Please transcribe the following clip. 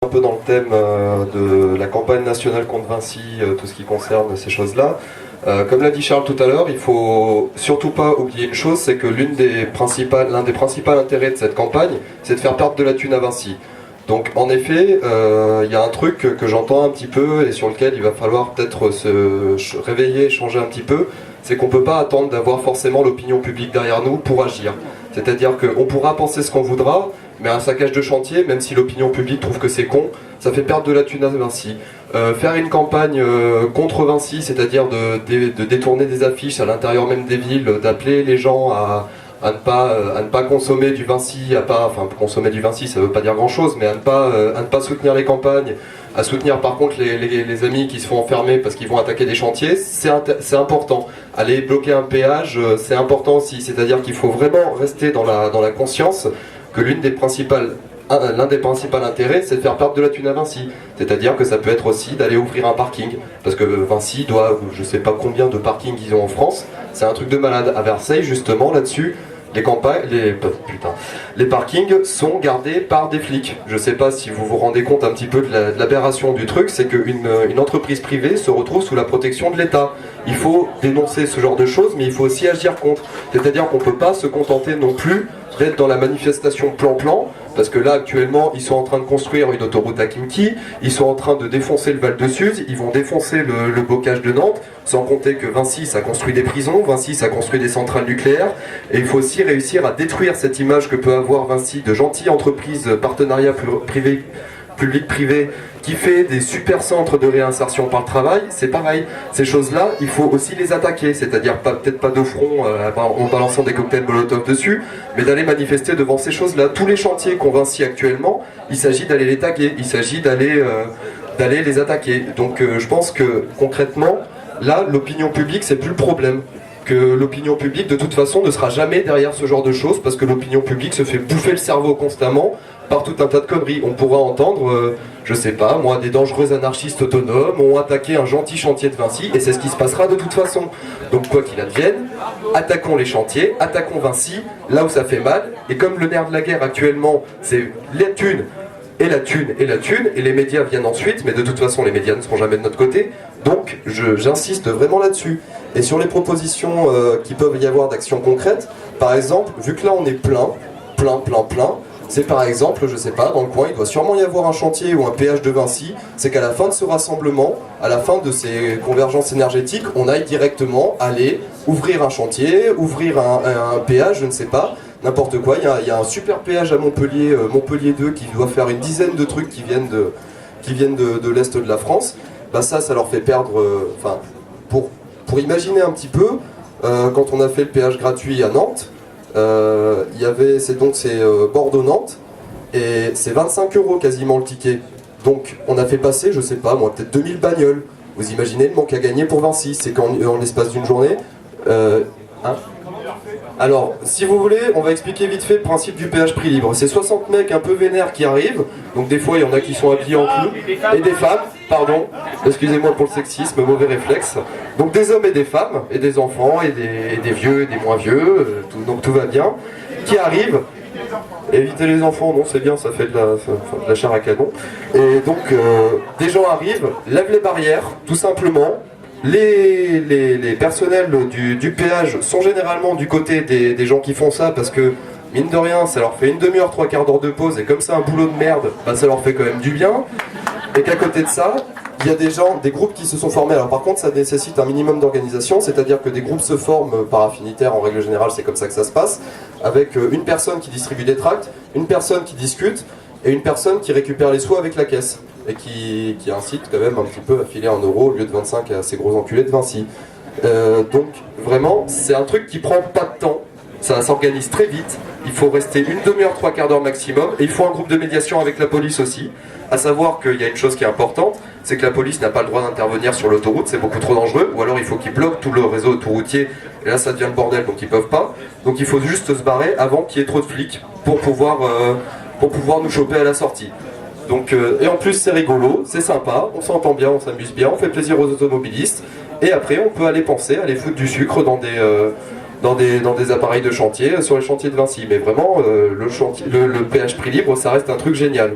peu dans le thème de la campagne nationale contre Vinci, tout ce qui concerne ces choses-là. Comme l'a dit Charles tout à l'heure, il faut surtout pas oublier une chose, c'est que l'un des principaux intérêts de cette campagne, c'est de faire perdre de la thune à Vinci. Donc en effet, il y a un truc que j'entends un petit peu et sur lequel il va falloir peut-être se réveiller, changer un petit peu, c'est qu'on ne peut pas attendre d'avoir forcément l'opinion publique derrière nous pour agir. C'est-à-dire qu'on pourra penser ce qu'on voudra, mais un saccage de chantier, même si l'opinion publique trouve que c'est con, ça fait perdre de la thune à Vinci. Faire une campagne contre Vinci, c'est-à-dire de détourner des affiches à l'intérieur même des villes, d'appeler les gens à ne pas consommer du Vinci, enfin consommer du Vinci ça veut pas dire grand chose, mais à ne pas soutenir les campagnes, à soutenir par contre les amis qui se font enfermer parce qu'ils vont attaquer des chantiers, c'est important. Aller bloquer un péage, c'est important aussi, c'est-à-dire qu'il faut vraiment rester dans la conscience que l'un des principaux intérêts, c'est de faire perdre de la thune à Vinci. C'est-à-dire que ça peut être aussi d'aller ouvrir un parking. Parce que Vinci doit, je sais pas combien de parkings ils ont en France, c'est un truc de malade. À Versailles, justement, là-dessus, les parkings sont gardés par des flics. Je sais pas si vous vous rendez compte un petit peu de l'aberration du truc, c'est qu'une entreprise privée se retrouve sous la protection de l'État. Il faut dénoncer ce genre de choses, mais il faut aussi agir contre. C'est-à-dire qu'on peut pas se contenter non plus d'être dans la manifestation plan-plan, parce que là actuellement ils sont en train de construire une autoroute à Kimki, ils sont en train de défoncer le Val de Sud, ils vont défoncer le bocage de Nantes, sans compter que Vinci ça construit des prisons, Vinci ça construit des centrales nucléaires, et il faut aussi réussir à détruire cette image que peut avoir Vinci de gentille entreprise partenariat public-privé qui fait des super centres de réinsertion par le travail. C'est pareil, ces choses-là, il faut aussi les attaquer, c'est-à-dire peut-être pas de front en balançant des cocktails Molotov dessus, mais d'aller manifester devant ces choses-là. Tous les chantiers qu'on Vinci actuellement, il s'agit d'aller les taguer, il s'agit d'aller les attaquer. Donc je pense que concrètement, là, l'opinion publique, c'est plus le problème. Que l'opinion publique, de toute façon, ne sera jamais derrière ce genre de choses, parce que l'opinion publique se fait bouffer le cerveau constamment par tout un tas de conneries. On pourra entendre, je sais pas, moi, des dangereux anarchistes autonomes ont attaqué un gentil chantier de Vinci, et c'est ce qui se passera de toute façon. Donc quoi qu'il advienne, attaquons les chantiers, attaquons Vinci, là où ça fait mal, et comme le nerf de la guerre actuellement, c'est la thune, et la thune, et la thune, et les médias viennent ensuite, mais de toute façon les médias ne seront jamais de notre côté, donc j'insiste vraiment là-dessus. Et sur les propositions qui peuvent y avoir d'actions concrètes, par exemple, vu que là on est plein, c'est par exemple, je sais pas, dans le coin, il doit sûrement y avoir un chantier ou un péage de Vinci, c'est qu'à la fin de ce rassemblement, à la fin de ces convergences énergétiques, on aille directement aller ouvrir un chantier, ouvrir un péage, je ne sais pas, n'importe quoi. Il y a un super péage à Montpellier, Montpellier 2, qui doit faire une dizaine de trucs qui viennent de l'Est de la France. Bah ça leur fait perdre, pour imaginer un petit peu, quand on a fait le péage gratuit à Nantes, c'est Bordeaux-Nantes, et c'est 25 € quasiment le ticket. Donc on a fait passer, je sais pas moi, peut-être 2000 bagnoles. Vous imaginez le manque à gagner pour Vinci, c'est qu'en l'espace d'une journée... Alors, si vous voulez, on va expliquer vite fait le principe du péage prix libre. C'est 60 mecs un peu vénères qui arrivent, donc des fois il y en a qui sont habillés en clown, et des femmes, pardon, excusez-moi pour le sexisme, mauvais réflexe. Donc des hommes et des femmes, et des enfants, et des vieux, et des moins vieux, donc tout va bien, qui arrivent. Éviter les enfants, non c'est bien, ça fait de la chair à canon. Et donc, des gens arrivent, lèvent les barrières, tout simplement. Les personnels du péage sont généralement du côté des gens qui font ça, parce que mine de rien ça leur fait une demi-heure, 3/4 d'heure de pause, et comme c'est un boulot de merde, bah, ça leur fait quand même du bien. Et qu'à côté de ça, il y a des groupes qui se sont formés. Alors par contre ça nécessite un minimum d'organisation, c'est-à-dire que des groupes se forment par affinitaire, en règle générale c'est comme ça que ça se passe, avec une personne qui distribue des tracts, une personne qui discute, et une personne qui récupère les sous avec la caisse, et qui incite quand même un petit peu à filer 1 € au lieu de 25 à ces gros enculés de Vinci. Donc vraiment, c'est un truc qui prend pas de temps, ça s'organise très vite, il faut rester une demi-heure, 3/4 d'heure maximum, et il faut un groupe de médiation avec la police aussi, à savoir qu'il y a une chose qui est importante, c'est que la police n'a pas le droit d'intervenir sur l'autoroute, c'est beaucoup trop dangereux, ou alors il faut qu'ils bloquent tout le réseau autoroutier, et là ça devient le bordel, donc ils peuvent pas, donc il faut juste se barrer avant qu'il y ait trop de flics pour pouvoir nous choper à la sortie. Donc, et en plus c'est rigolo, c'est sympa, on s'entend bien, on s'amuse bien, on fait plaisir aux automobilistes, et après on peut aller aller foutre du sucre dans des appareils de chantier sur les chantiers de Vinci. Mais vraiment, le péage prix libre, ça reste un truc génial.